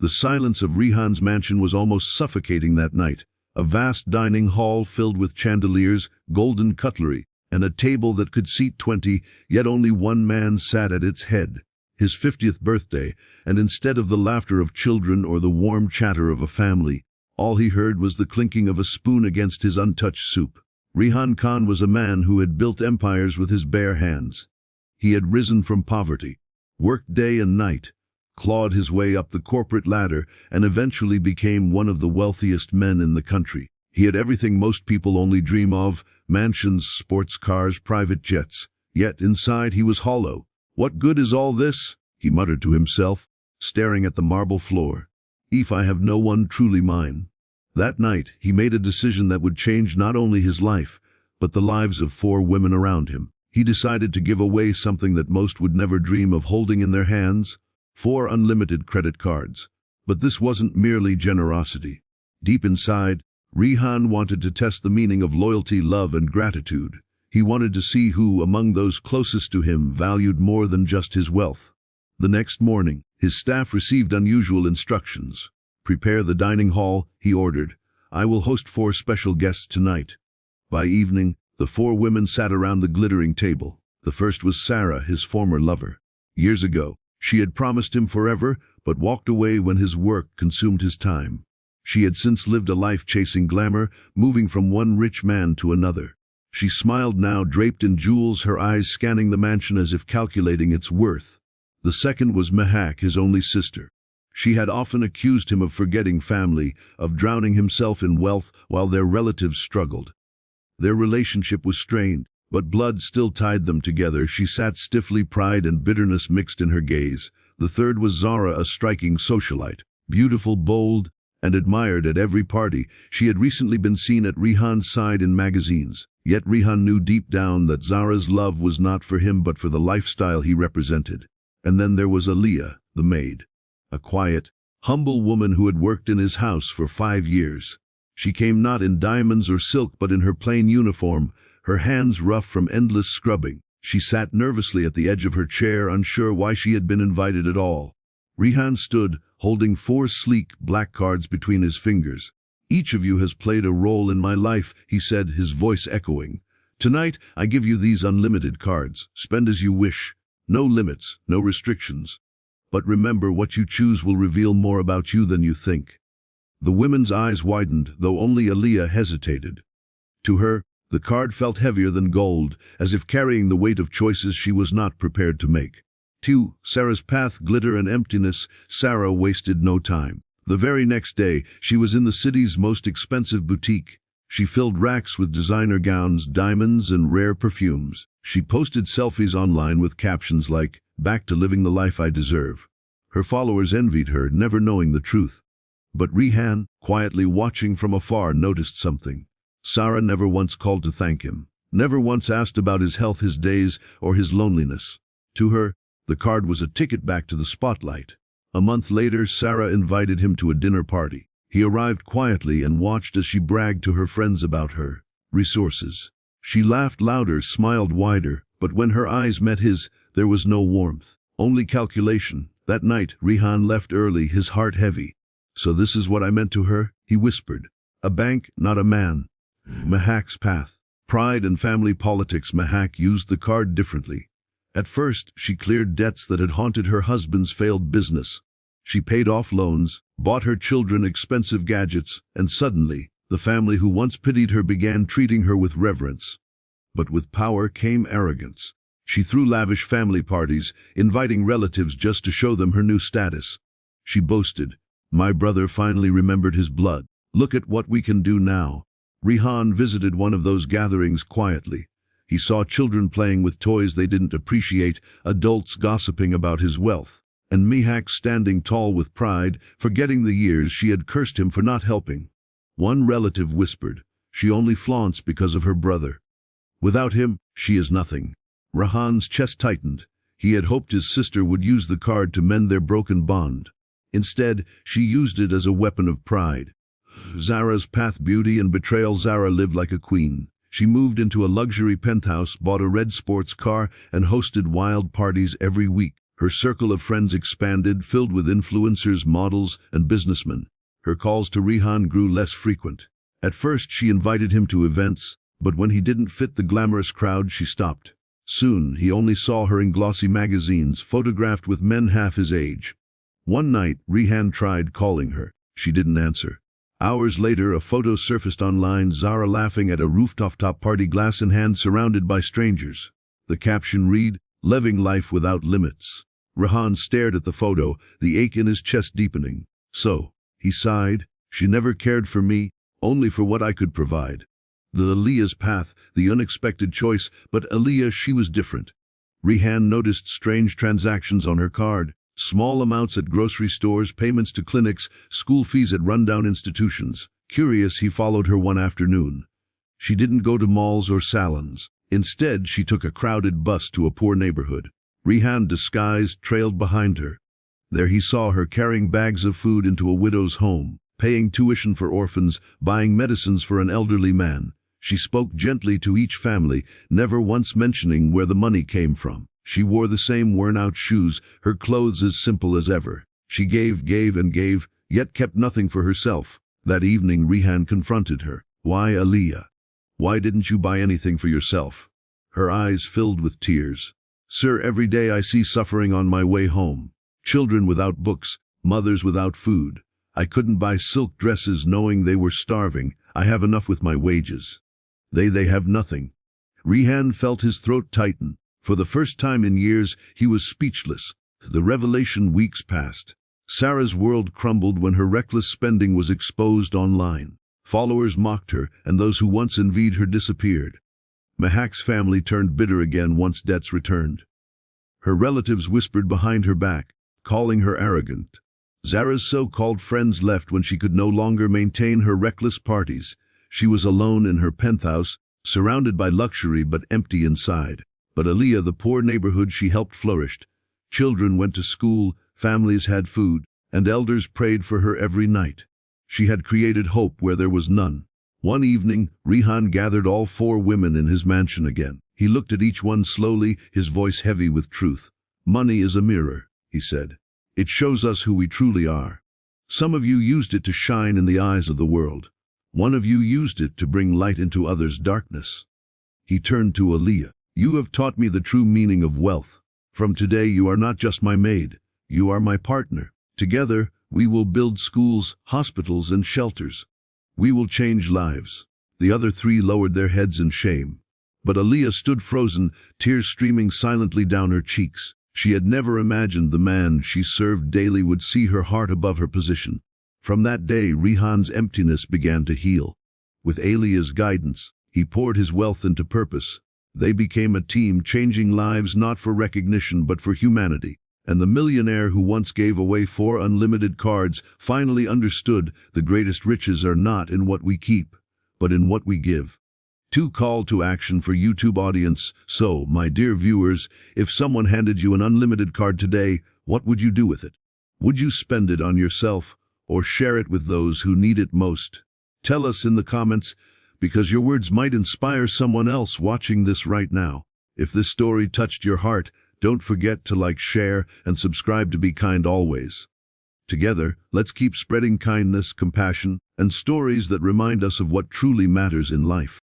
The silence of Rihan's mansion was almost suffocating that night. A vast dining hall filled with chandeliers, golden cutlery, and a table that could seat 20, yet only one man sat at its head. His 50th birthday, and instead of the laughter of children or the warm chatter of a family, all he heard was the clinking of a spoon against his untouched soup. Rihan Khan was a man who had built empires with his bare hands. He had risen from poverty, worked day and night, clawed his way up the corporate ladder, and eventually became one of the wealthiest men in the country. He had everything most people only dream of: mansions, sports cars, private jets. Yet inside he was hollow. "What good is all this?" he muttered to himself, staring at the marble floor. "If I have no one truly mine." That night, he made a decision that would change not only his life, but the lives of 4 women around him. He decided to give away something that most would never dream of holding in their hands: 4 unlimited credit cards. But this wasn't merely generosity. Deep inside, Rihan wanted to test the meaning of loyalty, love, and gratitude. He wanted to see who, among those closest to him, valued more than just his wealth. The next morning, his staff received unusual instructions. "Prepare the dining hall," he ordered. "I will host 4 special guests tonight." By evening, the 4 women sat around the glittering table. The first was Sarah, his former lover. Years ago, she had promised him forever, but walked away when his work consumed his time. She had since lived a life chasing glamour, moving from one rich man to another. She smiled now, draped in jewels, her eyes scanning the mansion as if calculating its worth. The second was Mehak, his only sister. She had often accused him of forgetting family, of drowning himself in wealth while their relatives struggled. Their relationship was strained, but blood still tied them together. She sat stiffly, pride and bitterness mixed in her gaze. The third was Zara, a striking socialite. Beautiful, bold, and admired at every party. She had recently been seen at Rihan's side in magazines. Yet Rihan knew deep down that Zara's love was not for him but for the lifestyle he represented. And then there was Aliyah, the maid. A quiet, humble woman who had worked in his house for 5 years. She came not in diamonds or silk but in her plain uniform, her hands rough from endless scrubbing. She sat nervously at the edge of her chair, unsure why she had been invited at all. Rihan stood, holding 4 sleek black cards between his fingers. "Each of you has played a role in my life," he said, his voice echoing. "Tonight, I give you these unlimited cards. Spend as you wish. No limits, no restrictions. But remember, what you choose will reveal more about you than you think." The women's eyes widened, though only Aliyah hesitated. To her, the card felt heavier than gold, as if carrying the weight of choices she was not prepared to make. 2. Sarah's path, glitter and emptiness. Sarah wasted no time. The very next day, she was in the city's most expensive boutique. She filled racks with designer gowns, diamonds, and rare perfumes. She posted selfies online with captions like, "Back to living the life I deserve." Her followers envied her, never knowing the truth. But Rihan, quietly watching from afar, noticed something. Sarah never once called to thank him, never once asked about his health, his days, or his loneliness. To her, the card was a ticket back to the spotlight. A month later, Sarah invited him to a dinner party. He arrived quietly and watched as she bragged to her friends about her resources. She laughed louder, smiled wider, but when her eyes met his, there was no warmth, only calculation. That night, Rihan left early, his heart heavy. "So this is what I meant to her," he whispered. "A bank, not a man." Mehak's path. Pride and family politics. Mehak used the card differently. At first, she cleared debts that had haunted her husband's failed business. She paid off loans, bought her children expensive gadgets, and suddenly, the family who once pitied her began treating her with reverence. But with power came arrogance. She threw lavish family parties, inviting relatives just to show them her new status. She boasted, "My brother finally remembered his blood. Look at what we can do now." Rihan visited one of those gatherings quietly. He saw children playing with toys they didn't appreciate, adults gossiping about his wealth, and Mehak standing tall with pride, forgetting the years she had cursed him for not helping. One relative whispered, "She only flaunts because of her brother. Without him, she is nothing." Rihan's chest tightened. He had hoped his sister would use the card to mend their broken bond. Instead, she used it as a weapon of pride. Zara's path, beauty and betrayal. Zara lived like a queen. She moved into a luxury penthouse, bought a red sports car, and hosted wild parties every week. Her circle of friends expanded, filled with influencers, models, and businessmen. Her calls to Rihan grew less frequent. At first, she invited him to events, but when he didn't fit the glamorous crowd, she stopped. Soon, he only saw her in glossy magazines, photographed with men half his age. One night, Rihan tried calling her. She didn't answer. Hours later, a photo surfaced online, Zara laughing at a rooftop party, glass in hand, surrounded by strangers. The caption read, "Living life without limits." Rihan stared at the photo, the ache in his chest deepening. "So," he sighed, "she never cared for me, only for what I could provide." The Aaliyah's path, the unexpected choice, but Aaliyah, she was different. Rihan noticed strange transactions on her card. Small amounts at grocery stores, payments to clinics, school fees at rundown institutions. Curious, he followed her one afternoon. She didn't go to malls or salons. Instead, she took a crowded bus to a poor neighborhood. Rihan, disguised, trailed behind her. There he saw her carrying bags of food into a widow's home, paying tuition for orphans, buying medicines for an elderly man. She spoke gently to each family, never once mentioning where the money came from. She wore the same worn-out shoes, her clothes as simple as ever. She gave, and gave, yet kept nothing for herself. That evening, Rihan confronted her. "Why, Aaliyah? Why didn't you buy anything for yourself?" Her eyes filled with tears. "Sir, every day I see suffering on my way home. Children without books, mothers without food. I couldn't buy silk dresses knowing they were starving. I have enough with my wages. They have nothing." Rihan felt his throat tighten. For the first time in years, he was speechless. The revelation weeks passed. Sarah's world crumbled when her reckless spending was exposed online. Followers mocked her, and those who once envied her disappeared. Mahak's family turned bitter again once debts returned. Her relatives whispered behind her back, calling her arrogant. Zara's so-called friends left when she could no longer maintain her reckless parties. She was alone in her penthouse, surrounded by luxury but empty inside. But Aaliyah, the poor neighborhood she helped, flourished. Children went to school, families had food, and elders prayed for her every night. She had created hope where there was none. One evening, Rihan gathered all 4 women in his mansion again. He looked at each one slowly, his voice heavy with truth. "Money is a mirror," he said. "It shows us who we truly are. Some of you used it to shine in the eyes of the world. One of you used it to bring light into others' darkness." He turned to Aaliyah. "You have taught me the true meaning of wealth. From today you are not just my maid, you are my partner. Together, we will build schools, hospitals, and shelters. We will change lives." The other 3 lowered their heads in shame. But Aaliyah stood frozen, tears streaming silently down her cheeks. She had never imagined the man she served daily would see her heart above her position. From that day, Rihan's emptiness began to heal. With Aaliyah's guidance, he poured his wealth into purpose. They became a team, changing lives not for recognition but for humanity. And the millionaire who once gave away 4 unlimited cards finally understood the greatest riches are not in what we keep, but in what we give. To call to action for YouTube audience. So, my dear viewers, if someone handed you an unlimited card today, what would you do with it? Would you spend it on yourself or share it with those who need it most? Tell us in the comments, because your words might inspire someone else watching this right now. If this story touched your heart, don't forget to like, share, and subscribe to Be Kind Always. Together, let's keep spreading kindness, compassion, and stories that remind us of what truly matters in life.